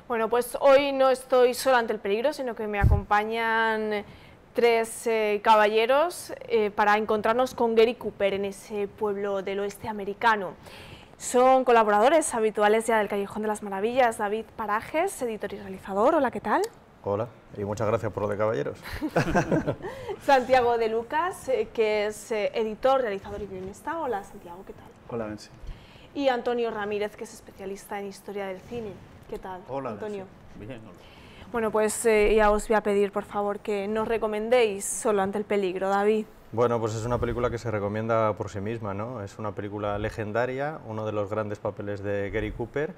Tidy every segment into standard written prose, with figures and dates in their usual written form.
Bueno, pues hoy no estoy sola ante el peligro, sino que me acompañan tres caballeros para encontrarnos con Gary Cooper en ese pueblo del oeste americano. Son colaboradores habituales ya del Callejón de las Maravillas. David Parajes, editor y realizador. Hola, ¿qué tal? Hola, y muchas gracias por lo de caballeros. Santiago de Lucas, que es editor, realizador y guionista. Hola, Santiago, ¿qué tal? Hola, Nancy. Y Antonio Ramírez, que es especialista en historia del cine. ¿Qué tal, Hola, Antonio? Nancy. Bien, hola. Bueno, pues ya os voy a pedir, por favor, que nos recomendéis Solo ante el peligro. David. Bueno, pues es una película que se recomienda por sí misma, ¿no? Es una película legendaria, uno de los grandes papeles de Gary Cooper,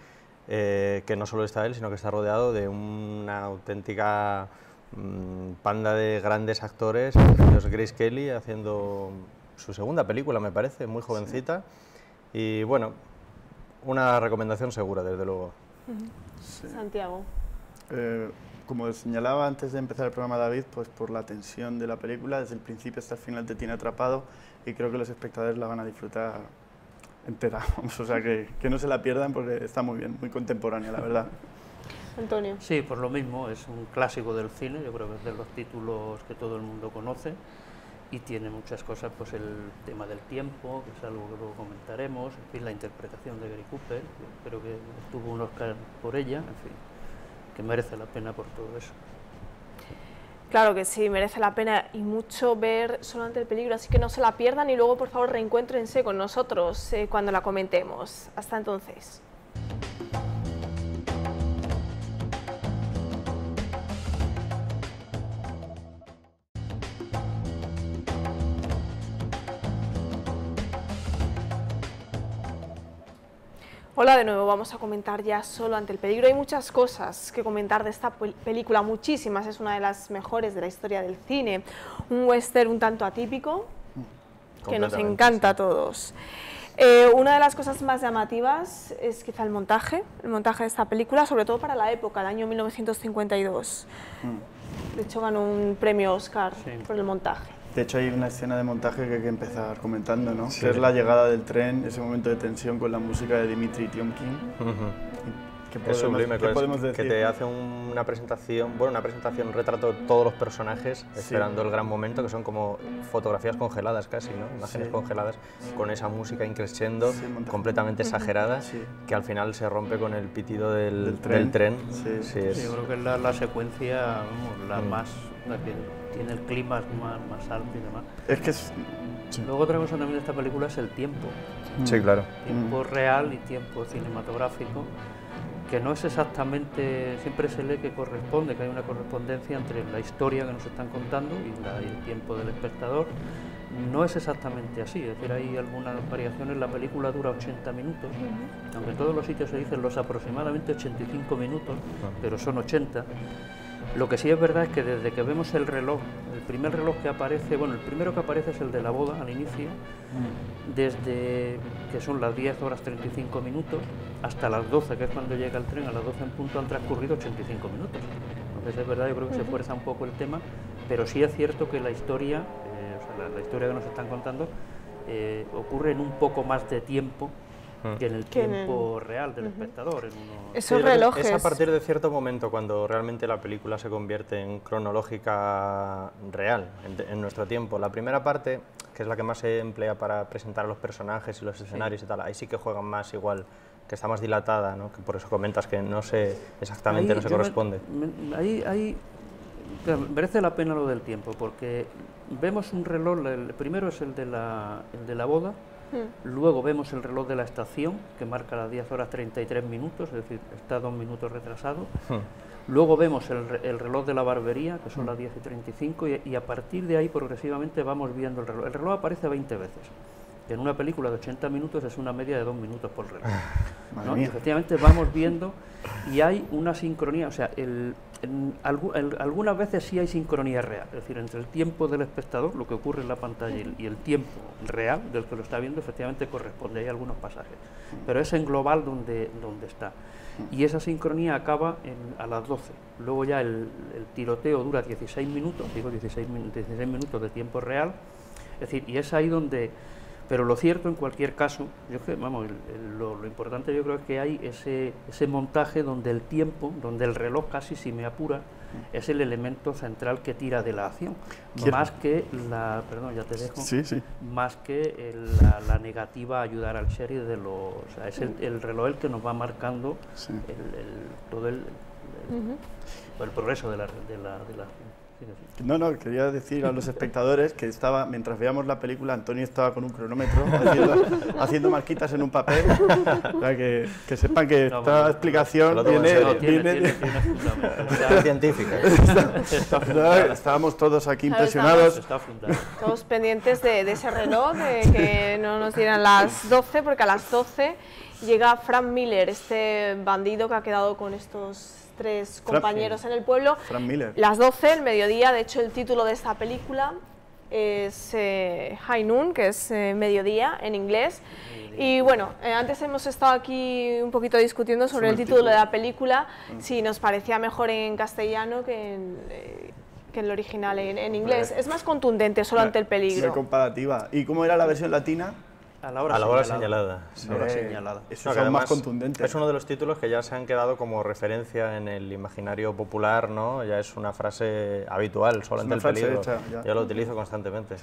que no solo está él, sino que está rodeado de una auténtica panda de grandes actores, entre ellos Grace Kelly, haciendo su segunda película, me parece, muy jovencita. Sí. Y bueno, una recomendación segura, desde luego. Sí. Santiago. Como señalaba antes de empezar el programa David, pues por la tensión de la película, desde el principio hasta el final te tiene atrapado y creo que los espectadores la van a disfrutar entera, o sea que no se la pierdan porque está muy bien, muy contemporánea, la verdad. Antonio. Sí, por lo mismo, es un clásico del cine, yo creo que es de los títulos que todo el mundo conoce y tiene muchas cosas, pues el tema del tiempo, que es algo que luego comentaremos, en fin, la interpretación de Gary Cooper, yo creo que obtuvo un Oscar por ella, en fin, que merece la pena por todo eso. Claro que sí, merece la pena y mucho ver Solo ante el peligro, así que no se la pierdan y luego por favor reencuéntrense con nosotros cuando la comentemos. Hasta entonces. Hola de nuevo, vamos a comentar ya Solo ante el peligro. Hay muchas cosas que comentar de esta película, muchísimas, es una de las mejores de la historia del cine. Un western un tanto atípico, que nos encanta a todos. Una de las cosas más llamativas es quizá el montaje de esta película, sobre todo para la época, el año 1952. De hecho ganó un premio Oscar por el montaje. De hecho hay una escena de montaje que hay que empezar comentando, ¿no? Sí. Que es la llegada del tren, ese momento de tensión con la música de Dimitri Tiomkin. Es sublime, ¿qué podemos decir? que te hace una presentación, un retrato de todos los personajes, esperando el gran momento, que son como fotografías congeladas casi, ¿no? Imágenes congeladas, con esa música increscendo, completamente exagerada, que al final se rompe con el pitido del tren. Sí. Yo creo que es la secuencia, vamos, la que tiene el clima más alto y demás. Es que es... Luego otra cosa también de esta película es el tiempo. Sí, claro. Tiempo real y tiempo cinematográfico, que no es exactamente, siempre se lee que corresponde, que hay una correspondencia entre la historia que nos están contando y el tiempo del espectador. No es exactamente así, es decir, hay algunas variaciones. La película dura 80 minutos, aunque en todos los sitios se dicen los aproximadamente 85 minutos, pero son 80. Lo que sí es verdad es que desde que vemos el reloj, el primer reloj que aparece, bueno, el primero que aparece es el de la boda al inicio, desde que son las 10 horas 35 minutos hasta las 12, que es cuando llega el tren, a las 12 en punto han transcurrido 85 minutos. Entonces es verdad, yo creo que se fuerza un poco el tema, pero sí es cierto que la historia, la historia que nos están contando, ocurre en un poco más de tiempo que en el tiempo real del espectador. Esos relojes. Es a partir de cierto momento cuando realmente la película se convierte en cronológica real, en nuestro tiempo. La primera parte, que es la que más se emplea para presentar a los personajes y los escenarios y tal, ahí sí que juegan más igual, que está más dilatada, ¿no? Que por eso comentas que no sé exactamente, no se corresponde. Ahí merece la pena lo del tiempo, porque vemos un reloj, el primero es el de la boda. Luego vemos el reloj de la estación, que marca las 10 horas 33 minutos, es decir, está 2 minutos retrasado. Luego vemos el reloj de la barbería, que son las 10 y 35, y a partir de ahí progresivamente vamos viendo el reloj. El reloj aparece 20 veces. En una película de 80 minutos es una media de 2 minutos por reloj, ¿no? Y efectivamente vamos viendo y hay una sincronía, o sea, algunas veces sí hay sincronía real, es decir, entre el tiempo del espectador, lo que ocurre en la pantalla, y el tiempo real del que lo está viendo, efectivamente corresponde, hay algunos pasajes, pero es en global donde está. Y esa sincronía acaba a las 12. Luego ya el tiroteo dura 16 minutos, digo 16 minutos de tiempo real, es decir, y es ahí donde Pero lo cierto, en cualquier caso, lo importante yo creo es que hay ese montaje donde el tiempo, donde el reloj casi, si me apura, es el elemento central que tira de la acción, más que la, perdón, ya te dejo, más que la negativa a ayudar al sheriff o sea, es el reloj el que nos va marcando todo el progreso de la No, quería decir a los espectadores que mientras veíamos la película, Antonio estaba con un cronómetro haciendo marquitas en un papel, o sea, que sepan que esta explicación viene científica. Estábamos todos aquí impresionados. Todos pendientes de ese reloj, de que no nos dieran las 12, porque a las 12 llega Frank Miller, este bandido que ha quedado con estos 3 compañeros en el pueblo. Frank Miller. Las 12, el mediodía. De hecho, el título de esta película es High Noon, que es mediodía en inglés. Y bueno, antes hemos estado aquí un poquito discutiendo sobre el título de la película, si nos parecía mejor en castellano que en el original en inglés. Es más contundente solo ante el peligro. Una comparativa. ¿Y cómo era la versión latina? A la hora señalada. Sí. Eso es más contundente. Es uno de los títulos que ya se han quedado como referencia en el imaginario popular, ¿no? Ya es una frase habitual, solo ante el peligro. Yo lo utilizo constantemente.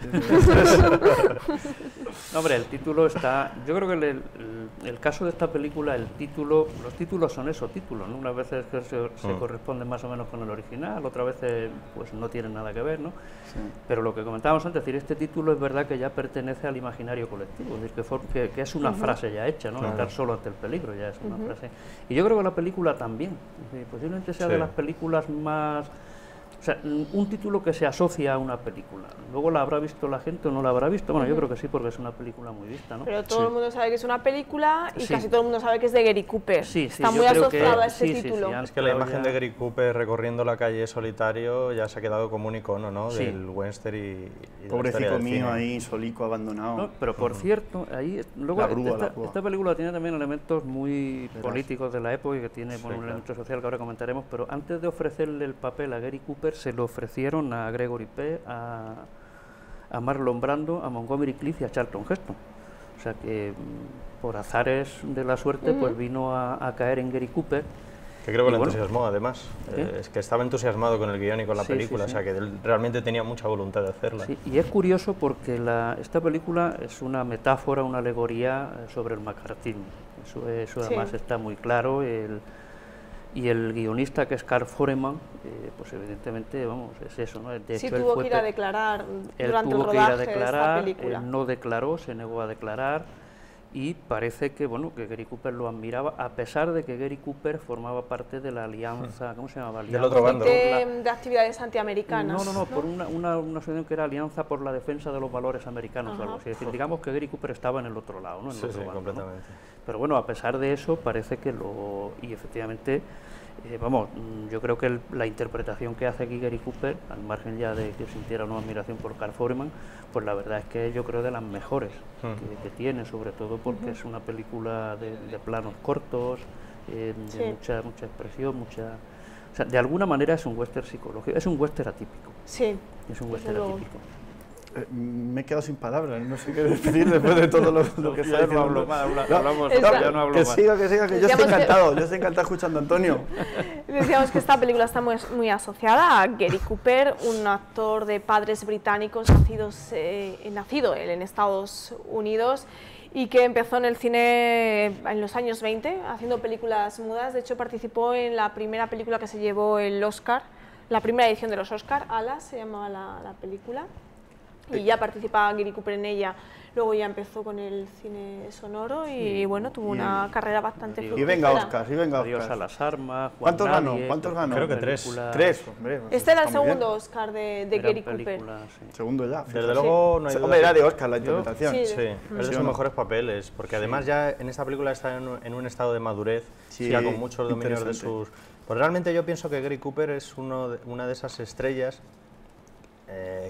No, hombre, el título está... Yo creo que el caso de esta película, los títulos son eso, títulos, ¿no? Unas veces que se corresponden más o menos con el original, otras veces pues no tienen nada que ver, ¿no? Sí. Pero lo que comentábamos antes, es decir, este título es verdad que ya pertenece al imaginario colectivo, es decir, que es una frase ya hecha, ¿no? Estar solo ante el peligro ya es una frase. Y yo creo que la película también, es decir, posiblemente sea de las películas más... O sea, un título que se asocia a una película. Luego la habrá visto la gente o no la habrá visto. Bueno, yo creo que sí, porque es una película muy vista, ¿no? Pero todo el mundo sabe que es una película y casi todo el mundo sabe que es de Gary Cooper. Está muy asociado a este título. Es que la imagen de Gary Cooper recorriendo la calle solitario ya se ha quedado como un icono, ¿no? Del western y pobrecito mío ahí, solico, abandonado. No, pero por cierto, ahí luego esta película tiene también elementos muy políticos de la época y que tiene un elemento social que ahora comentaremos, pero antes de ofrecerle el papel a Gary Cooper se lo ofrecieron a Gregory Peck, a Marlon Brando, a Montgomery Clift y a Charlton Heston. O sea que por azares de la suerte pues vino a caer en Gary Cooper. Que creo que lo entusiasmó además, es que estaba entusiasmado con el guión y con la película, o sea que él realmente tenía mucha voluntad de hacerla. Sí, y es curioso porque esta película es una metáfora, una alegoría sobre el macartismo, eso además está muy claro. Y el guionista, que es Carl Foreman, pues evidentemente, vamos, es eso, ¿no? De hecho, tuvo que ir a declarar durante el rodaje de esta película. Él no declaró, se negó a declarar, y parece que, bueno, que Gary Cooper lo admiraba, a pesar de que Gary Cooper formaba parte de la alianza, ¿cómo se llamaba? Del otro bando. De actividades antiamericanas. No, por una asociación que era Alianza por la Defensa de los Valores Americanos o algo así. Es decir, digamos que Gary Cooper estaba en el otro lado, ¿no? En el otro bando, completamente. ¿no? Pero bueno, a pesar de eso, parece que y efectivamente, vamos, yo creo que la interpretación que hace aquí Gary Cooper, al margen ya de que sintiera una admiración por Carl Foreman, pues la verdad es que yo creo de las mejores que tiene, sobre todo porque es una película de planos cortos, de mucha expresión, o sea, de alguna manera es un western psicológico, es un western atípico. Sí. Es un western atípico. Me he quedado sin palabras, no sé qué decir después de todo lo que está diciendo. No hablo más, ya no hablo que más. Siga, que yo estoy encantado, escuchando a Antonio. Decíamos que esta película está muy asociada a Gary Cooper, un actor de padres británicos nacido él en Estados Unidos y que empezó en el cine en los años 20 haciendo películas mudas. De hecho, participó en la primera película que se llevó el Oscar, la primera edición de los Oscar, Alas se llamaba la película. Y ya participaba Gary Cooper en ella, luego ya empezó con el cine sonoro y bueno, tuvo una carrera bastante fructífera. Y venga Oscar, Adiós a las armas, ¿Cuántos ganó? Creo que 3. Hombre. Este era el segundo Oscar de Gary Cooper. Segundo ya. Desde luego no hay duda. Hombre, era de Oscar la interpretación. Sí, es de sus mejores papeles, porque además ya en esta película está en un estado de madurez, ya con muchos dominios de sus... Pues realmente yo pienso que Gary Cooper es una de esas estrellas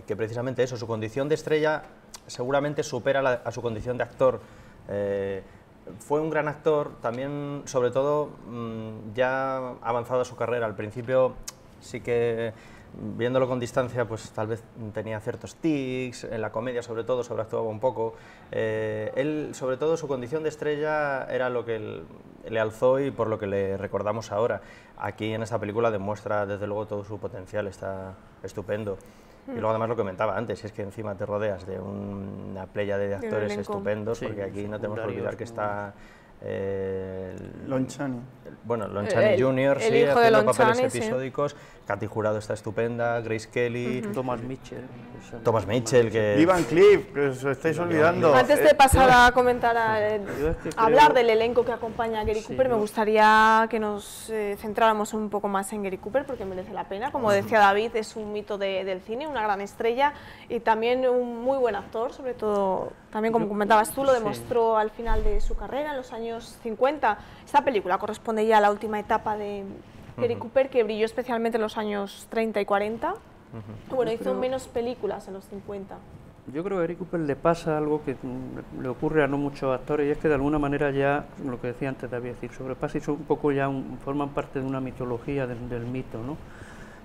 que precisamente eso, su condición de estrella seguramente supera a su condición de actor. Fue un gran actor, también, sobre todo, ya avanzada su carrera. Al principio sí que viéndolo con distancia, pues tal vez tenía ciertos tics, en la comedia sobre todo sobreactuaba un poco. Él, sobre todo, su condición de estrella era lo que le alzó y por lo que le recordamos ahora. Aquí en esta película demuestra desde luego todo su potencial, está estupendo. Y luego además lo comentaba antes, es que encima te rodeas de una pléyade de actores estupendos, porque aquí no tenemos que olvidar que está... Lon Chaney. Bueno, Lon Chaney Jr., sí, hijo de haciendo Lon papeles Chaney, episódicos. Katy Jurado está estupenda, Grace Kelly, Thomas Mitchell. Thomas Mitchell, que... Lee Van Cleef, que os estáis olvidando. Antes de pasar a comentar, yo es que hablar creo- del elenco que acompaña a Gary Sí, Cooper, me yo- gustaría que nos centráramos un poco más en Gary Cooper, porque merece la pena. Como decía David, es un mito del cine, una gran estrella y también un muy buen actor, sobre todo, también como comentabas tú, lo sí. demostró al final de su carrera, en los años 50. Esta película corresponde ya a la última etapa de Gary Cooper, que brilló especialmente en los años 30 y 40. Bueno, hizo menos películas en los 50. Yo creo que a Gary Cooper le pasa algo que le ocurre a no muchos actores, y es que de alguna manera ya, lo que decía antes David, es decir, sobrepasa y son un poco ya forman parte de una mitología del mito, ¿no?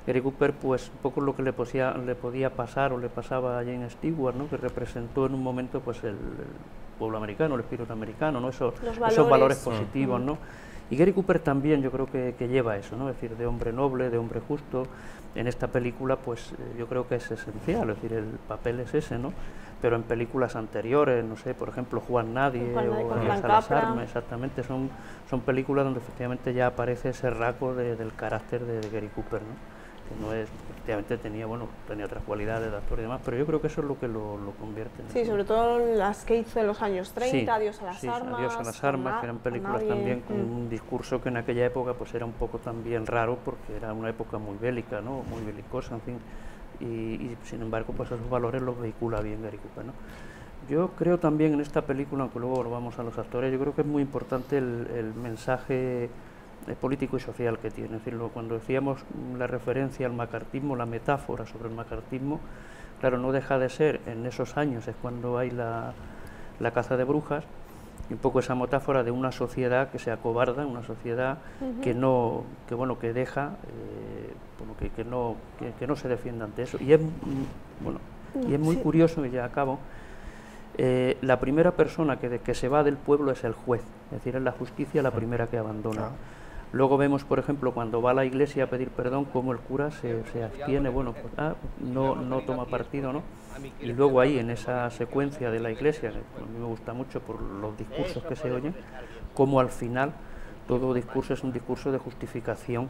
Gary Cooper, pues un poco lo que le podía pasar o le pasaba a James Stewart, ¿no? Que representó en un momento pues el pueblo americano, el espíritu americano, ¿no? Esos valores positivos, ¿no? Y Gary Cooper también yo creo que lleva eso, ¿no? Es decir, de hombre noble, de hombre justo. En esta película, pues yo creo que es esencial, es decir, el papel es ese, ¿no? Pero en películas anteriores, no sé, por ejemplo, Juan Nadie o Juan Salazar, Capra. exactamente, son películas donde efectivamente ya aparece ese rasgo del carácter de Gary Cooper, ¿no? Que no es, efectivamente tenía otras cualidades de actor y demás, pero yo creo que eso es lo que lo convierte. Sí, sobre todo las que hizo en los años 30, Sí, Adiós a las sí, armas. Adiós a las armas, que eran películas también con un discurso que en aquella época pues era un poco también raro, porque era una época muy bélica, ¿no? Muy belicosa, en fin, y sin embargo pues esos valores los vehicula bien Gary Cooper, ¿no? Yo creo también en esta película, aunque luego vamos a los actores, yo creo que es muy importante el mensaje político y social que tiene. Es decir, cuando decíamos la referencia al macartismo, la metáfora sobre el macartismo, claro, no deja de ser, en esos años es cuando hay la caza de brujas, y un poco esa metáfora de una sociedad que se acobarda, una sociedad que deja, que no se defienda ante eso. Y es, y es muy curioso, y ya acabo, la primera persona que se va del pueblo es el juez, es decir, es la justicia la primera que abandona. Luego vemos, por ejemplo, cuando va a la iglesia a pedir perdón, cómo el cura se abstiene, no toma partido, ¿no? Y luego ahí, en esa secuencia de la iglesia, que a mí me gusta mucho por los discursos que se oyen, cómo al final todo discurso es un discurso de justificación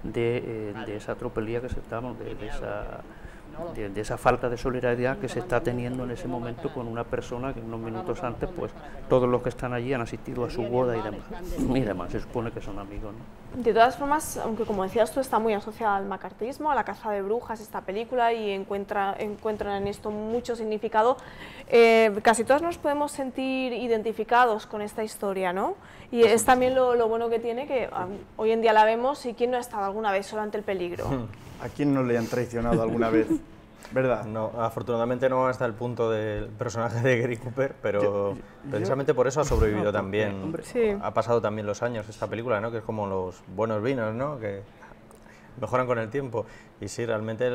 de esa tropelía que se estamos, de esa falta de solidaridad que se está teniendo en ese momento con una persona que unos minutos antes, pues todos los que están allí han asistido a su boda y demás, se supone que son amigos, ¿no? De todas formas, aunque como decías tú, está muy asociada al macartismo, a la caza de brujas, esta película, y encuentran en esto mucho significado, casi todos nos podemos sentir identificados con esta historia, ¿no? Y es también lo bueno que tiene, que hoy en día la vemos, y quién no ha estado alguna vez solo ante el peligro. ¿A quién no le han traicionado alguna vez? ¿Verdad? No, afortunadamente no hasta el punto del personaje de Gary Cooper, pero precisamente por eso ha sobrevivido también. hombre, sí. Ha pasado también los años esta película, ¿no? Que es como los buenos vinos, ¿no? Que mejoran con el tiempo. Y sí, realmente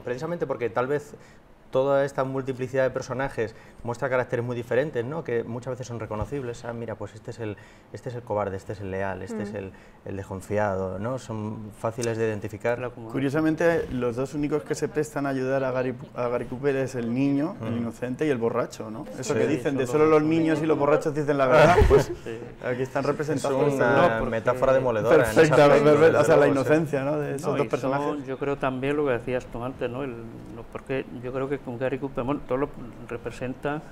precisamente porque tal vez toda esta multiplicidad de personajes muestra caracteres muy diferentes, ¿no? Que muchas veces son reconocibles. Ah, mira, pues este es el cobarde, este es el leal, este es el desconfiado, ¿no? Son fáciles de identificar. Curiosamente, los dos únicos que se prestan a ayudar a Gary Cooper es el niño, el inocente, y el borracho, ¿no? Eso que dicen de solo los niños y los borrachos dicen la verdad, pues aquí están representados. Es una metáfora demoledora. Perfecta, o sea, la luego, inocencia, ¿no? De esos dos personajes. Yo creo también lo que decías tú antes, ¿no? Porque yo creo que con Gary Cooper, todo lo representa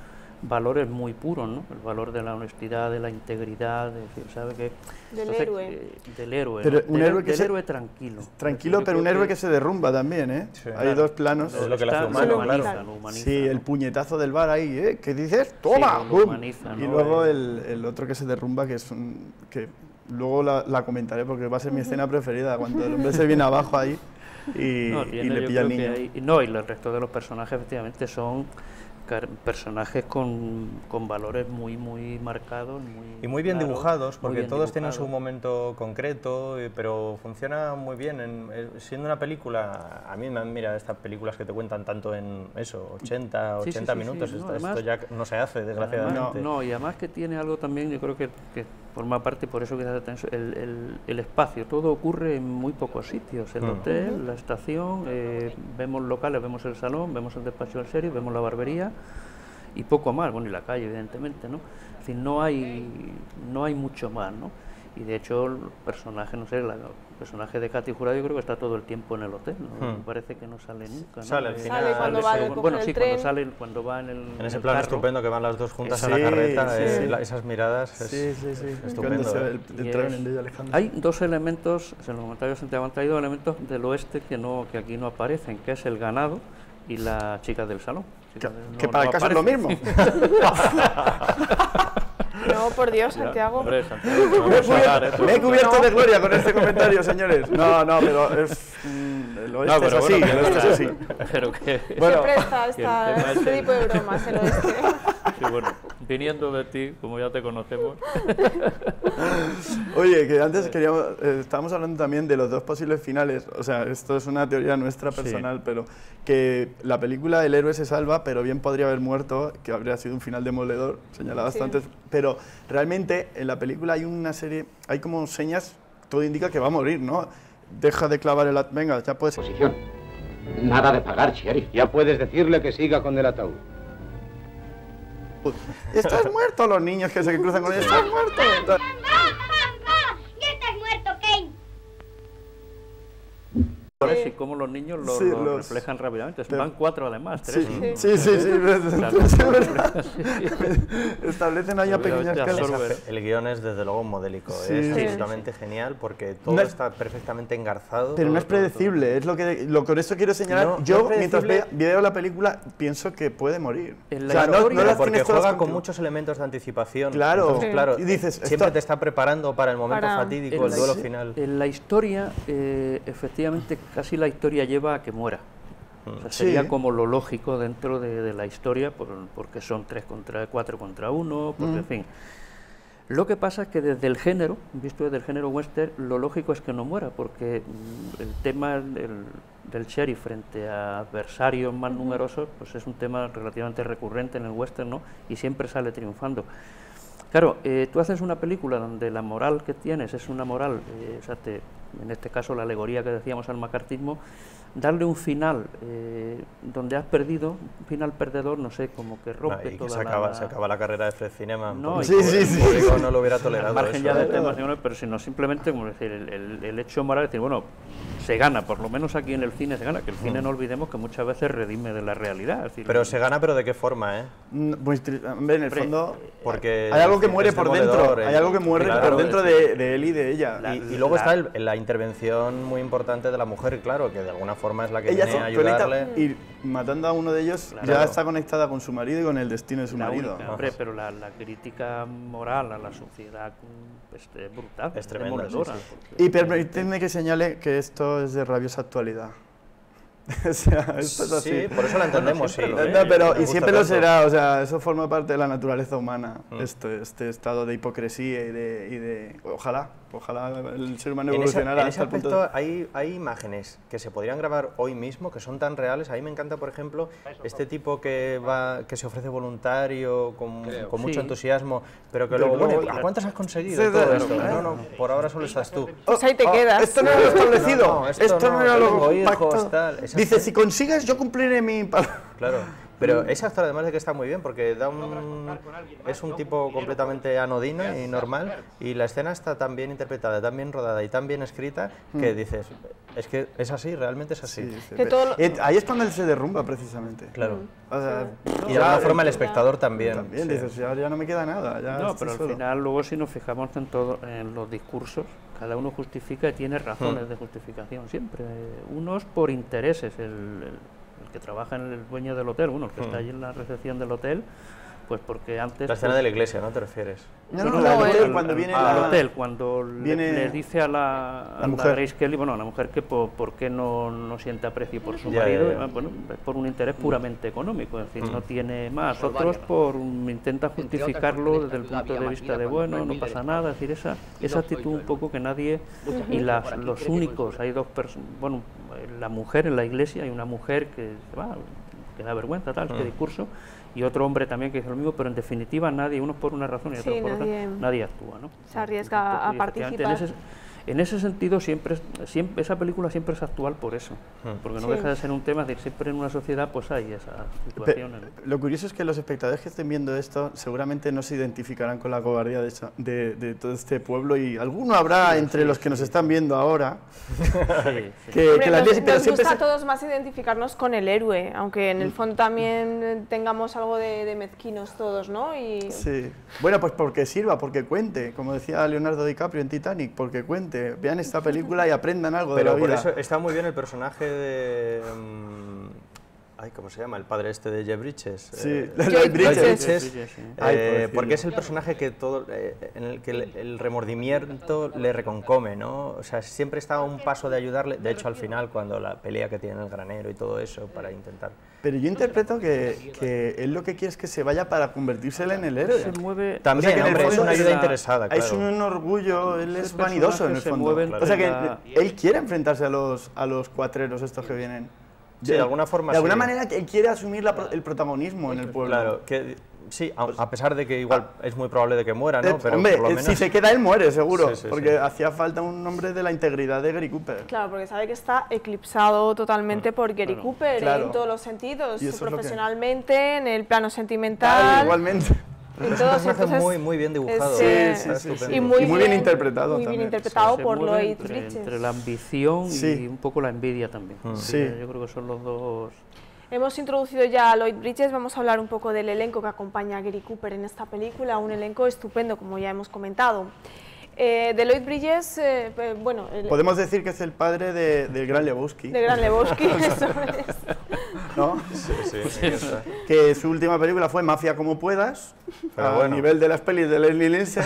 valores muy puros, ¿no? El valor de la honestidad, de la integridad, ¿sabe qué? Del héroe. Pero ¿no? un héroe que del héroe tranquilo. Tranquilo, pero un héroe que se derrumba también, ¿eh? Sí, hay dos planos. Es lo que le hace humano, lo humaniza, claro. lo humaniza, Sí, ¿no? el puñetazo del bar ahí, ¿eh? ¿Qué dices? ¡Toma! Sí, lo ¡Bum! humaniza, Y ¿no? luego el otro que se derrumba, que es que luego la comentaré porque va a ser mi escena preferida, cuando el hombre se viene abajo ahí y le pilla al niño. Y el resto de los personajes efectivamente son personajes con valores muy marcados. Y muy bien claros, dibujados, porque bien todos tienen dibujados. su momento concreto, pero funciona muy bien. Siendo una película, a mí mira, estas películas que te cuentan tanto en eso, 80 Sí, sí, minutos, sí, no, esto además, ya no se hace, desgraciadamente. No, y además que tiene algo también, yo creo que forma parte, por eso quizás el espacio, todo ocurre en muy pocos sitios, el hotel, la estación, vemos locales, vemos el salón, vemos el despacho del sheriff, vemos la barbería y poco más, bueno, y la calle evidentemente, ¿no? Es decir, no hay mucho más, ¿no? Y de hecho el personaje, no sé, el personaje de Katy Jurado yo creo que está todo el tiempo en el hotel, ¿no? Me parece que no sale nunca, ¿no? Sale al final. Sale cuando va a coger bueno, el sí, tren. cuando va en el En ese el plan carro. estupendo que van las dos juntas en Sí, la carreta, sí. esas miradas, Sí, sí, sí. estupendo. Cuando se ve Y el tren de Alejandro. hay dos elementos, en los comentarios de Santiago han traído elementos del oeste que aquí no aparecen, que es el ganado y las chicas del salón. Que para el caso es lo mismo. No, por Dios, Santiago. Hombre, Santiago, no Me he vamos a hablar, ¿eh? me he cubierto de gloria con este comentario, señores. No, pero es. El oeste No, pero es así, bueno, el oeste es así. Pero que... Bueno, Siempre está que el tema este es tipo de bromas en el oeste. Sí, bueno, viniendo de ti, como ya te conocemos. Oye, que antes estábamos hablando también de los dos posibles finales. O sea, esto es una teoría nuestra personal, pero que la película El héroe se salva, pero bien podría haber muerto, que habría sido un final demoledor, señalaba Sí. antes. Pero realmente en la película hay una serie, hay como señas, todo indica que va a morir, ¿no? Deja de clavar el... Venga, ya puedes... Posición. Nada de pagar, sheriff. Ya puedes decirle que siga con el ataúd. ¡Estás muerto! Los niños que se cruzan con él, ¡estás muerto! ¡Ya estás muerto, Kane! Y cómo los niños lo Sí, los- reflejan rápidamente. Van 4 además, 3. Sí, sí. Sí. Establecen ahí a pequeña Ya escala. absorbe. El guión es desde luego modélico, Sí. es Sí. absolutamente genial porque todo No- está perfectamente engarzado. Pero no es todo, todo, predecible, es con eso quiero señalar. No, no Yo, es mientras predecible. veo la película, pienso que puede morir. En O la sea, historia- Claro, las porque tienes todas juega con contigo. muchos elementos de anticipación. Claro. Entonces, Sí. claro, Y dices, siempre esto- te está preparando para el momento Para- fatídico, el duelo final. En la historia, efectivamente, casi la historia lleva a que muera. O sea, sería Sí. como lo lógico dentro de la historia, porque son 4 contra 1, porque en fin. Lo que pasa es que desde el género, visto desde el género western, lo lógico es que no muera, porque el tema del sheriff frente a adversarios más numerosos, pues es un tema relativamente recurrente en el western, ¿no? Y siempre sale triunfando. Claro, tú haces una película donde la moral que tienes es una moral, en este caso la alegoría que decíamos al macartismo, darle un final donde has perdido, un final perdedor, no sé, como que rompe Y que toda se acaba la carrera de Fred Cinema. No, porque y Sí, sí, sí. el público no lo hubiera al tolerado. margen eso. ya del tema, señores, pero sino simplemente como decir, el hecho moral, es decir, bueno, se gana, por lo menos aquí en el cine se gana, que el cine no olvidemos que muchas veces redime de la realidad. Es decir, Pero se gana, pero ¿de qué forma, eh? Pues, hombre, en el fondo, Porque hay algo que es muere por dentro. demoledor, Hay algo que muere claro, por dentro de él y de ella. Y luego está la intervención muy importante de la mujer, claro, que de alguna forma es la que Ella viene se a conecta ayudarle. y matando a uno de ellos ya Claro. está conectada con su marido y con el destino de su la marido. única, hombre, pero la crítica moral a la sociedad es brutal, Es tremenda, demoledora, sí, porque- Y permitidme que señale que esto es de rabiosa actualidad. O sea, esto es así. Sí, por eso la entendemos, sí. No, pero, Me y gusta siempre lo tanto. será, o sea, eso forma parte de la naturaleza humana, este estado de hipocresía y de ojalá el ser humano En ese evolucionara hasta el punto de... aspecto hay imágenes que se podrían grabar hoy mismo, que son tan reales. A mí me encanta, por ejemplo, este tipo que se ofrece voluntario con mucho Sí. entusiasmo, pero que Pero luego, luego- bueno, ¿a cuántas has conseguido? Sí, Y todo claro, esto? claro. No, por ahora solo estás tú. Pues ahí te quedas. Esto no era lo establecido, No, esto no era yo lo tengo hijos, pactado. tal, esas Dice, cosas. si consigues, yo cumpliré mi palabra. Claro, pero ese actor además de que está muy bien porque es un tipo completamente anodino y normal y la escena está tan bien interpretada, tan bien rodada y tan bien escrita que dices, es que es así, realmente es así. Que todo lo- Ahí es cuando él se derrumba precisamente. Claro. O sea, Y de alguna forma el espectador también. también sí. dices, ya no me queda nada. Ya No, estoy pero al solo. final luego si nos fijamos en los discursos, cada uno justifica y tiene razones de justificación siempre. Unos por intereses, el que trabaja en el dueño del hotel, el que está allí en la recepción del hotel, Pues porque antes... La escena de la iglesia, ¿no te refieres? No, No, la del hotel, el- cuando viene al la- hotel, cuando viene le dice a la mujer. Grace Kelly, bueno, a la mujer que por qué no siente aprecio por su Ya, marido, ya, ya. bueno, es por un interés puramente económico, es decir, no tiene más. Otros intenta justificarlo desde el punto de vista de, bueno, no pasa nada, es decir, esa actitud un poco que nadie... Y los únicos, hay dos personas, bueno, la mujer en la iglesia, hay una mujer que da vergüenza, tal, este discurso, y otro hombre también que dice lo mismo, pero en definitiva nadie, unos por una razón y otros por otra, nadie actúa, ¿no? se arriesga a Y efectivamente, participar. En ese sentido, siempre esa película siempre es actual por eso, porque no Sí. deja de ser un tema de que siempre en una sociedad pues hay esas situaciones, ¿no? Lo curioso es que los espectadores que estén viendo esto seguramente no se identificarán con la cobardía de todo este pueblo, y alguno habrá entre los que nos están viendo ahora Sí, sí. que Hombre, las lías, pero nos siempre gusta a todos más identificarnos con el héroe, aunque Mm. en el fondo también tengamos algo de mezquinos todos, ¿no? Y Sí. Bueno, pues porque sirva, porque cuente, como decía Leonardo DiCaprio en Titanic, porque cuente, vean esta película y aprendan algo Pero de la por vida. eso está muy bien el personaje de... ay, ¿cómo se llama? El padre este de Jeff Bridges. Sí, Lloyd Lloyd Bridges. Bridges. Sí, sí. Ay, pobrecillo. Porque es el personaje que todo, en el que el remordimiento le reconcome, ¿no? O sea, siempre está a un paso de ayudarle. De hecho, al final, cuando la pelea que tiene en el granero y todo eso, para intentar... Pero yo interpreto que él lo que quiere es que se vaya para convertirse él en el héroe. Se mueve... También, O sea, que en el hombre, es fondo una ayuda la- interesada, claro. Es un orgullo, él es Ese vanidoso en el personaje se fondo. mueve O sea que entre él quiere enfrentarse a los cuatreros estos que vienen. Sí, de alguna forma De alguna sí. manera que él quiere asumir el protagonismo en el pueblo. Claro, que sí, a pesar de que igual es muy probable de que muera, ¿no? Pero hombre, por lo menos... si se queda él muere, seguro. Sí, sí, porque sí. hacía falta un hombre de la integridad de Gary Cooper. claro, porque sabe que está eclipsado totalmente por Gary Cooper Claro. en todos los sentidos, Y eso es lo que- profesionalmente, en el plano Claro, sentimental, igualmente. en Es todos, un personaje entonces, muy bien dibujado. es, está sí, sí, estupendo. sí. y muy, Y muy bien interpretado muy bien también. interpretado se por mueve Lloyd entre, Bridges. entre la ambición Sí. y un poco la envidia también. Sí. Yo creo que son los dos... Hemos introducido ya a Lloyd Bridges, vamos a hablar un poco del elenco que acompaña a Gary Cooper en esta película, un elenco estupendo, como ya hemos comentado. De Lloyd Bridges, bueno, Podemos decir que es el padre del Gran Lebowski, de Gran Lebowski, eso es. ¿no? Sí, sí, está. Que su última película fue Mafia como puedas, Pero a bueno. nivel de las pelis de Leslie Nielsen.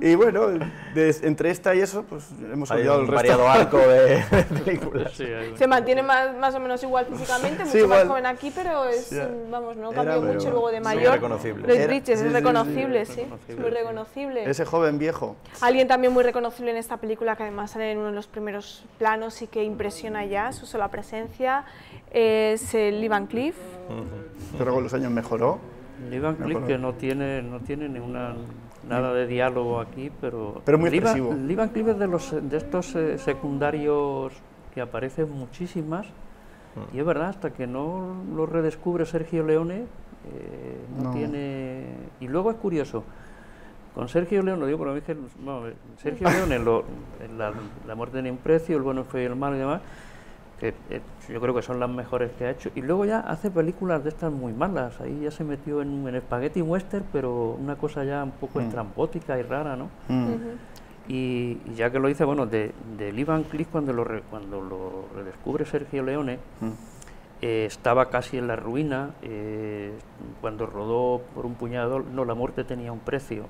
Y bueno, entre esta y eso, pues hemos Hay olvidado un el resto. variado arco de películas. Sí, hay- Se mantiene más o menos igual físicamente, Sí, mucho más igual. joven aquí, pero es, Sí. Vamos, no Era cambió muy mucho bueno. luego de Sí, mayor. reconocible. Lloyd Era- Bridges sí, es sí, reconocible, sí, sí, reconocible, muy sí. reconocible. Ese joven viejo. Alguien también muy reconocible en esta película, que además sale en uno de los primeros planos y que impresiona ya su sola presencia, es Lee Van Cleef. Pero con los años mejoró. Lee Van Cleef, acuerdo. que no tiene nada de diálogo aquí, pero... Pero muy Lee Van- expresivo. Lee Van Cleef es de estos secundarios que aparecen muchísimas, y es verdad, hasta que no lo redescubre Sergio Leone, no No. tiene... Y luego es curioso, con Sergio Leone, lo digo porque a mí que, bueno, Sergio Leone, la muerte tenía un precio, el bueno fue el malo y demás, que yo creo que son las mejores que ha hecho, y luego ya hace películas de estas muy malas, ahí ya se metió en Spaghetti Western, pero una cosa ya un poco estrambótica y rara, ¿no? Y ya que lo dice, bueno, de Lee Van Cleef, cuando lo redescubre Sergio Leone, estaba casi en la ruina, cuando rodó por un puñado, no, La muerte tenía un precio.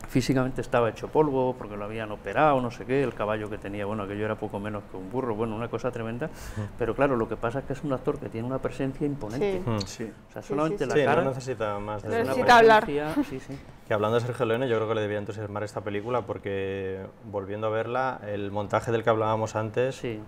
Físicamente estaba hecho polvo porque lo habían operado, no sé qué, el caballo que tenía, bueno, aquello era poco menos que un burro, bueno, una cosa tremenda, pero claro, lo que pasa es que es un actor que tiene una presencia imponente. Sí. Sí. O sea, Sí, solamente sí, la Sí, cara... no necesita más de No eso. una necesita hablar. presencia, sí, sí. Que hablando de Sergio Leone, yo creo que le debía entusiasmar esta película porque, volviendo a verla, el montaje del que hablábamos antes Sí.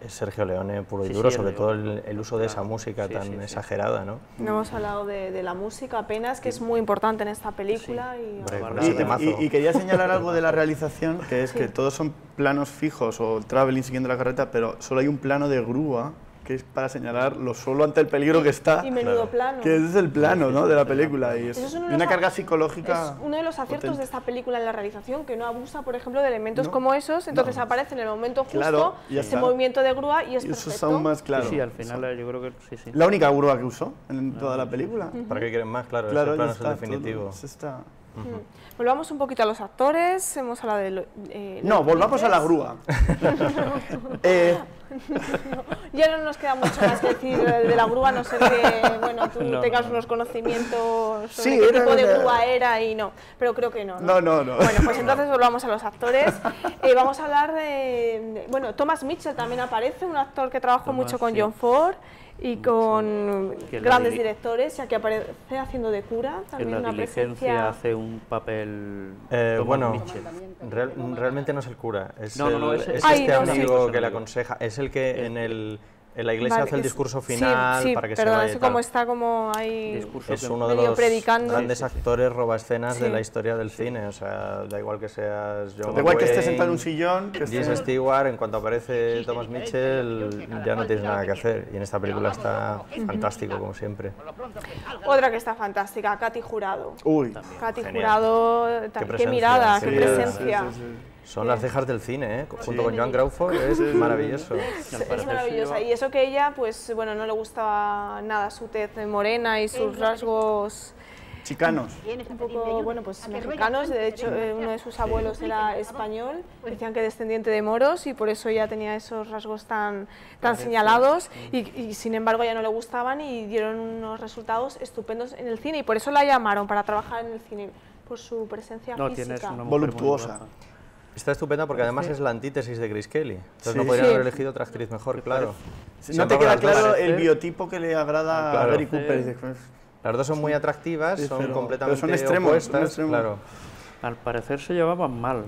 es Sergio Leone puro y Sí, duro, sí, sobre el todo Leone. el uso de esa Claro. música Sí, tan sí, sí. exagerada, ¿no? No hemos hablado de la música apenas, que es muy importante en esta película. Y, Hombre, Barra- con ese temazo. Y quería señalar algo de la realización, que es Sí. que todos son planos fijos o traveling siguiendo la carreta, pero solo hay un plano de grúa que es para señalar lo solo ante el peligro que está, y menudo plano. que ese es el plano, ¿no?, de la película, y es Eso es uno de y una los carga Es psicológica. uno de los aciertos potente. de esta película en la realización, que no abusa, por ejemplo, de elementos No. como esos, entonces No. aparece en el momento justo Claro, y ya ese está. movimiento de grúa y es Y eso es perfecto. aún más claro. Sí, sí, al final yo creo que sí, sí. La única grúa que usó en toda la película. ¿Para qué quieren más? Claro, Claro, ese plano ya es el está, definitivo. todo, eso está. Volvamos un poquito a los actores, hemos hablado de... No, volvamos a la grúa. Ya no nos queda mucho más que decir de la grúa, no sé que bueno, tú tengas unos conocimientos sobre qué tipo de grúa era y no, pero creo que no. No. Bueno, pues entonces volvamos a los actores. Vamos a hablar bueno, Thomas Mitchell también aparece, un actor que trabajó mucho con John Ford y con grandes directores, ya que aparece haciendo de cura, también en la una Diligencia presencia... hace un papel bueno, Mitchell. realmente no es el cura, es, es este amigo que le aconseja, es el que en la iglesia hace el discurso final para que se vaya. Sí, como está como ahí es uno de los predicando. grandes actores robaescenas de la historia del cine, o sea, da igual que seas John Da igual que esté Wayne, sentado en un sillón, que James Stewart, en cuanto aparece Thomas Mitchell ya no tienes nada que hacer, y en esta película está fantástico como siempre. Otra que está fantástica, Katy Jurado. Uy, Katy Genial. Jurado, qué mirada, qué presencia. Son las cejas del cine, ¿eh? Junto con Joan Crawford, es maravilloso. Es maravillosa, y eso que ella, pues bueno, no le gustaba nada su tez morena y sus rasgos chicanos. un poco, bueno, pues mexicanos. De hecho, uno de sus abuelos era español, decían que descendiente de moros, y por eso ella tenía esos rasgos tan señalados, y sin embargo a ella no le gustaban, y dieron unos resultados estupendos en el cine, y por eso la llamaron para trabajar en el cine, por su presencia física. Voluptuosa. Está estupenda porque además es la antítesis de Grace Kelly. Entonces no podrían haber elegido otra actriz mejor, claro. No te queda claro el biotipo que le agrada a Gary Cooper. Las dos son muy atractivas, son completamente son extremos, opuestas, claro. Al parecer se llevaban mal.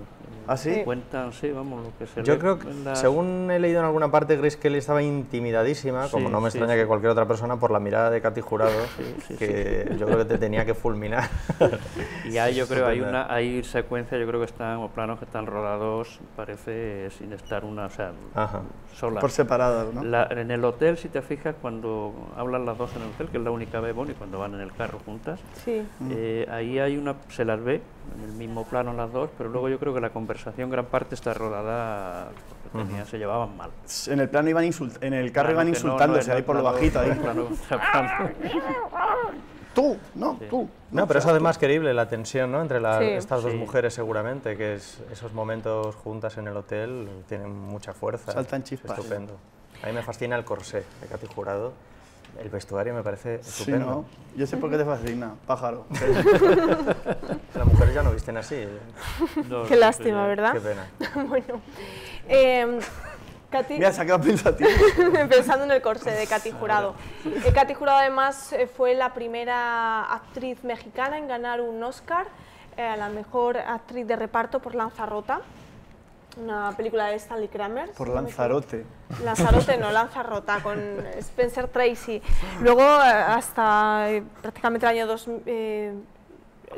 ¿Ah, sí? Cuentan, sí, vamos, lo que se Yo creo que, según he leído en alguna parte, Grace Kelly estaba intimidadísima, como no me extraña que cualquier otra persona, por la mirada de Katy Jurado, que yo creo que te tenía que fulminar. Y hay, yo creo, hay secuencias, yo creo que están, o planos que están rodados, parece, sin estar una, o sea, solas. Por separadas, ¿no? En el hotel, si te fijas, cuando hablan las dos en el hotel, que es la única vez, bueno, y cuando van en el carro juntas, ahí hay se las ve en el mismo plano las dos, pero luego yo creo que la conversación gran parte está rodada porque se llevaban mal. En el plano en el carro iban insultándose ahí por lo bajito. Ahí. Tú, no, tú. No, pero es además querible la tensión, ¿no? Entre estas dos mujeres seguramente, que esos momentos juntas en el hotel tienen mucha fuerza. Saltan chispas. Estupendo. A mí me fascina el corsé de Katy Jurado. El vestuario me parece estupendo. Sí, ¿no? Yo sé por qué te fascina, pájaro. Las mujeres ya no visten así. Qué lástima, ¿verdad? Qué pena. Bueno, Katy... Mira, se ha quedado pensativo. Pensando en el corsé de Katy Jurado. Katy Jurado además fue la primera actriz mexicana en ganar un Oscar, la mejor actriz de reparto por Lanzarote, una película de Stanley Kramer. Por Lanzarote. Lanzarote, no, Lanzarrota, con Spencer Tracy. Luego, hasta prácticamente el año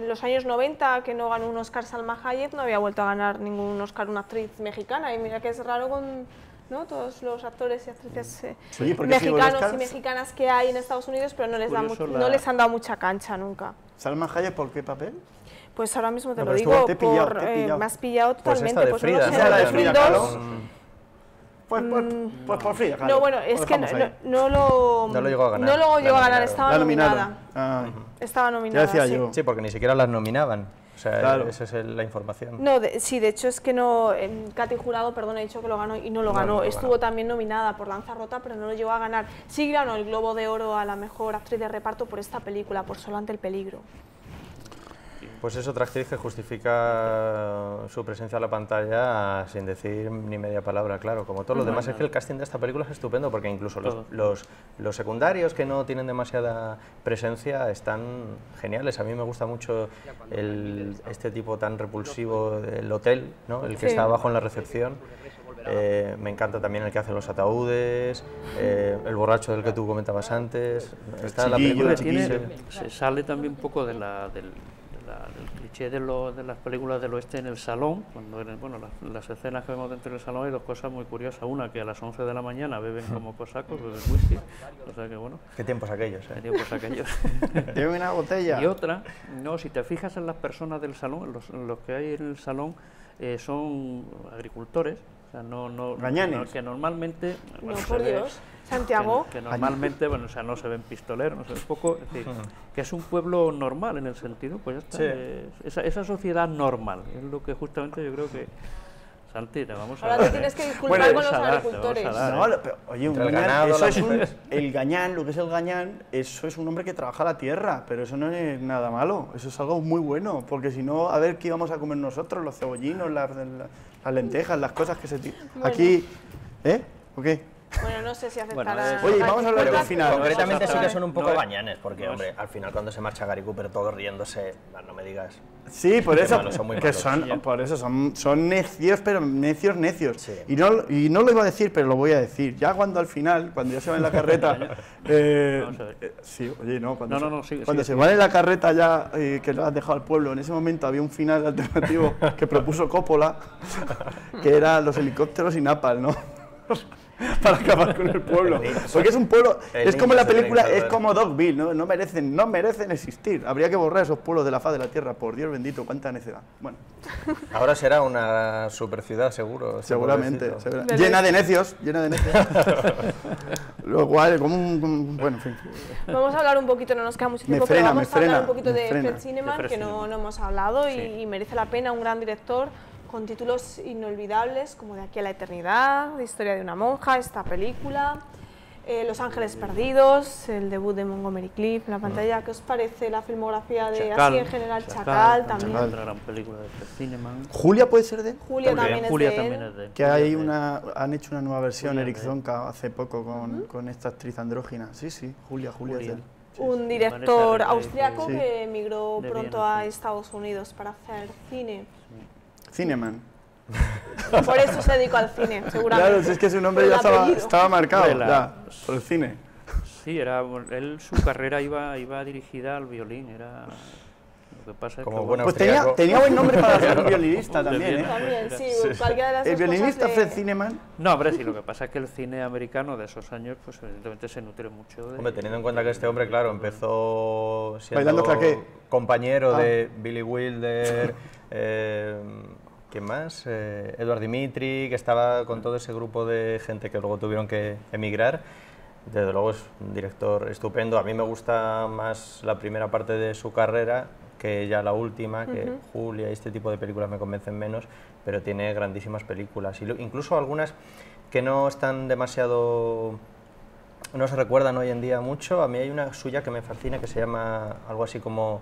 los años 90, que no ganó un Oscar Salma Hayek, no había vuelto a ganar ningún Oscar una actriz mexicana. Y mira que es raro con todos los actores y actrices mexicanos y mexicanas que hay en Estados Unidos, pero no les han dado mucha cancha nunca. ¿Salma Hayek por qué papel? Pues ahora mismo te lo digo, me has pillado totalmente. Pues no sé, la de Frida Kahlo. Pues por Frida Kahlo. No, bueno, es que no lo llegó a ganar. No lo llegó a ganar, estaba nominada. Estaba nominada. Ya decía yo. Sí, porque ni siquiera las nominaban. O sea, esa es la información. No, sí, de hecho es que no. Katy Jurado, perdón, he dicho que lo ganó y no lo ganó. Estuvo también nominada por Lanzarote, pero no lo llegó a ganar. Sí ganó el Globo de Oro a la mejor actriz de reparto por esta película, por Solo ante el peligro. Pues es otra actriz que justifica su presencia en la pantalla sin decir ni media palabra, claro. Como todos los demás, es que el casting de esta película es estupendo, porque incluso los secundarios que no tienen demasiada presencia están geniales. A mí me gusta mucho este tipo tan repulsivo del hotel, ¿no? El que está abajo en la recepción. Me encanta también el que hace los ataúdes, el borracho del que tú comentabas antes. La película se sale también un poco del cliché de las películas del oeste en el salón, cuando las escenas que vemos dentro del salón hay dos cosas muy curiosas. Una, que a las 11 de la mañana beben como cosacos, beben whisky, o sea que bueno... Qué tiempos aquellos, Qué tiempos aquellos. Lleven una botella. Y otra, no, si te fijas en las personas del salón, los que hay en el salón son agricultores, o sea, que normalmente... No, por Dios, Santiago. Que normalmente, o sea, no se ven pistoleros, no se ven poco, es decir, que es un pueblo normal en el sentido, pues ya está, esa sociedad normal, es lo que justamente yo creo que Santi, te vamos a Ahora dar, te tienes que disculpar Bueno, con vamos los a dar, te agricultores. vamos a dar. No, pero, oye, un Entre el gañán, ganado, eso las es mujeres. el gañán, lo que es el gañán, eso es un hombre que trabaja la tierra, pero eso no es nada malo, eso es algo muy bueno, porque si no, a ver qué íbamos a comer nosotros, los cebollinos, las lentejas, las cosas que se... Aquí, ¿eh? ¿O qué? Bueno, no sé si Bueno, aceptará... Oye, vamos a hablar del Disculpas, final. pero Concretamente sí que no son un poco no es- gañanes, porque, no es- hombre, al final cuando se marcha Gary Cooper todos riéndose, no me digas. Sí, por Qué eso, malos, son muy que malos. son, por eso son necios, pero necios. Sí. Y no lo iba a decir, pero lo voy a decir. Ya cuando al final, cuando ya se va en la carreta, Vamos a ver. sí, oye, no, cuando, No, sigue, cuando sigue, se van en la carreta ya, que lo has dejado al pueblo, en ese momento había un final alternativo que propuso Coppola, que era los helicópteros y Napalm, ¿no? Para acabar con el pueblo. Porque es un pueblo, El es como la niño se película, tiene que es como Dogville, ¿no? No merecen existir. Habría que borrar esos pueblos de la faz de la tierra, por Dios bendito, cuánta necedad. Bueno, Ahora será una super ciudad, seguro. este seguramente. pueblecito. Llena de necios, llena de necios. Lo cual, bueno, en fin. Vamos a hablar un poquito, no nos queda mucho Me tiempo, frena, pero vamos me a hablar frena, un poquito me de frena. Fred Zinnemann, De Fred que no Zinnemann. hemos hablado Sí. y merece la pena, un gran director con títulos inolvidables como De aquí a la eternidad, de Historia de una monja, esta película, Los ángeles perdidos, el debut de Montgomery Clift en la pantalla. ¿Qué os parece la filmografía de así en general? Chacal también. Otra gran película de Fred Zinnemann. Julia puede ser de él. Julia también es Julia de también él. es de él. Que hay han hecho una nueva versión, Julia Eric de él. Zonka, hace poco con esta actriz andrógina. Sí, Julia es de él. Un sí. director Vanessa austriaco Redgrave. que emigró De pronto Viena, a sí. Estados Unidos para hacer cine. Zinnemann. Por eso se dedicó al cine, seguramente. Claro, si es que su nombre Por ya el apellido. estaba marcado Hombre, ya, por el cine. Sí, su carrera iba dirigida al violín, lo que pasa es Como que buena Pues austriaco. tenía buen nombre para ser un violinista también, ¿eh? También, sí, cualquiera de las El dos cosas violinista de- Fred Zinnemann. No, hombre, sí, lo que pasa es que el cine americano de esos años, pues evidentemente se nutre mucho de... Hombre, teniendo en cuenta que este hombre, claro, empezó siendo Bailando claqué. compañero Ah. de Billy Wilder, ¿quién más? Edward Dimitri, que estaba con todo ese grupo de gente que luego tuvieron que emigrar. Desde luego es un director estupendo. A mí me gusta más la primera parte de su carrera que ya la última, que Julia y este tipo de películas me convencen menos, pero tiene grandísimas películas. Incluso algunas que no están demasiado... no se recuerdan hoy en día mucho. A mí hay una suya que me fascina que se llama algo así como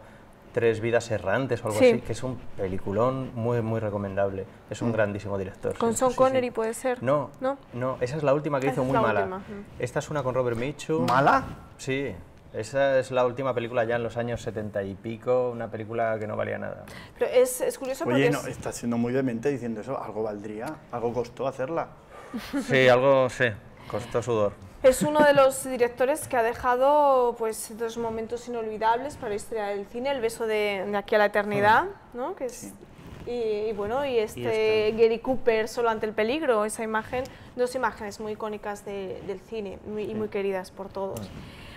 Tres vidas errantes o algo Sí. así, que es un peliculón muy, muy recomendable. Es un grandísimo director. Con sí. Sean Sí, sí. Connery puede ser. No, ¿No? no, esa es la última que Esa hizo, es muy la mala. última, Esta es una con Robert Mitchum. ¿Mala? Sí, esa es la última película ya en los años 70 y pico, una película que no valía nada. Pero es curioso porque Oye, no, es- está siendo muy demente diciendo eso. Algo valdría, algo costó hacerla. Sí, algo, sí, costó sudor. es uno de los directores que ha dejado pues dos momentos inolvidables para la historia del cine, el beso de aquí a la eternidad, ¿no? Que es, y bueno, y este Gary Cooper solo ante el peligro, esa imagen, dos imágenes muy icónicas del cine y muy queridas por todos.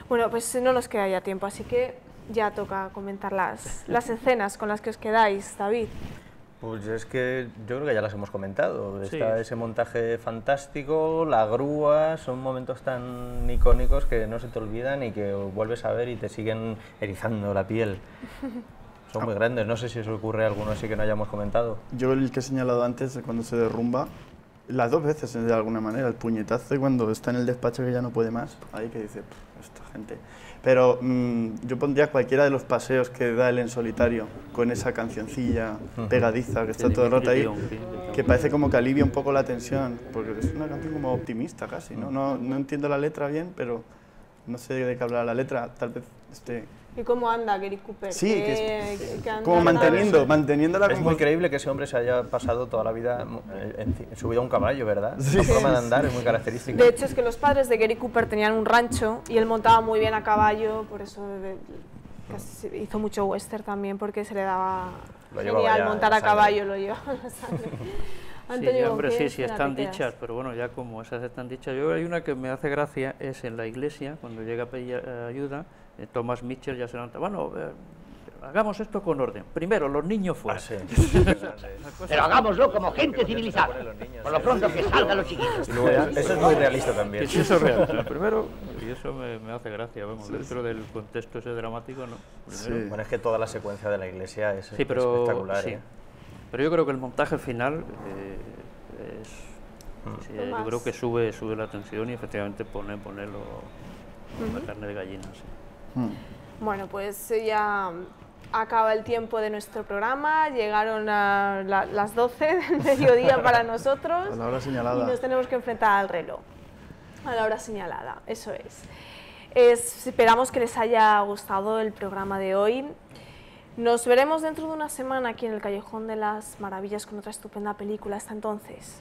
Bueno, pues no nos queda ya tiempo, así que ya toca comentar las escenas con las que os quedáis, David. Pues es que yo creo que ya las hemos comentado. Sí. Está ese montaje fantástico, la grúa, son momentos tan icónicos que no se te olvidan y que vuelves a ver y te siguen erizando la piel. Son muy grandes, no sé si os ocurre alguno así que no hayamos comentado. Yo el que he señalado antes, cuando se derrumba, las dos veces de alguna manera, el puñetazo y cuando está en el despacho que ya no puede más, ahí que dice, esta gente. Pero yo pondría cualquiera de los paseos que da él en solitario, con esa cancioncilla pegadiza que está De todo el rato ahí, Dimitri Dion, que parece como que alivia un poco la tensión, porque es una canción como optimista casi, ¿no? No entiendo la letra bien, pero no sé de qué habla la letra, tal vez ¿Y cómo anda Gary Cooper? Sí, que anda como manteniendo la Es muy creíble que ese hombre se haya pasado toda la vida subido a un caballo, ¿verdad? Esa forma de andar es muy característica. De hecho, es que los padres de Gary Cooper tenían un rancho y él montaba muy bien a caballo, por eso casi hizo mucho western también, porque se le daba Lo llevaba genial ya montar la a sangre. caballo, lo llevaba en la sangre. Antonio, Sí, ¿con hombre, qué sí, escena están te quedas? dichas, pero bueno, ya como esas están dichas, yo hay una que me hace gracia, es en la iglesia, cuando llega a pedir ayuda, Thomas Mitchell ya se levanta, bueno, hagamos esto con orden. Primero, los niños fuera. Ah, sí. Pero hagámoslo como gente civilizada. Por lo pronto que salgan los chiquitos. Y luego eso es muy realista también. Sí, eso es real. Lo primero, y eso me hace gracia, vamos, dentro del contexto ese dramático, ¿no? Primero, Bueno, es que toda la secuencia de la iglesia es sí, pero, espectacular. sí. ¿eh? Pero yo creo que el montaje final Sí, yo creo que sube la tensión y efectivamente pone la carne de gallina. Sí. Bueno, pues ya acaba el tiempo de nuestro programa, llegaron a las 12 del mediodía para nosotros. A la hora señalada. Y nos tenemos que enfrentar al reloj, a la hora señalada, eso es. Esperamos que les haya gustado el programa de hoy. Nos veremos dentro de una semana aquí en el Callejón de las Maravillas con otra estupenda película. Hasta entonces.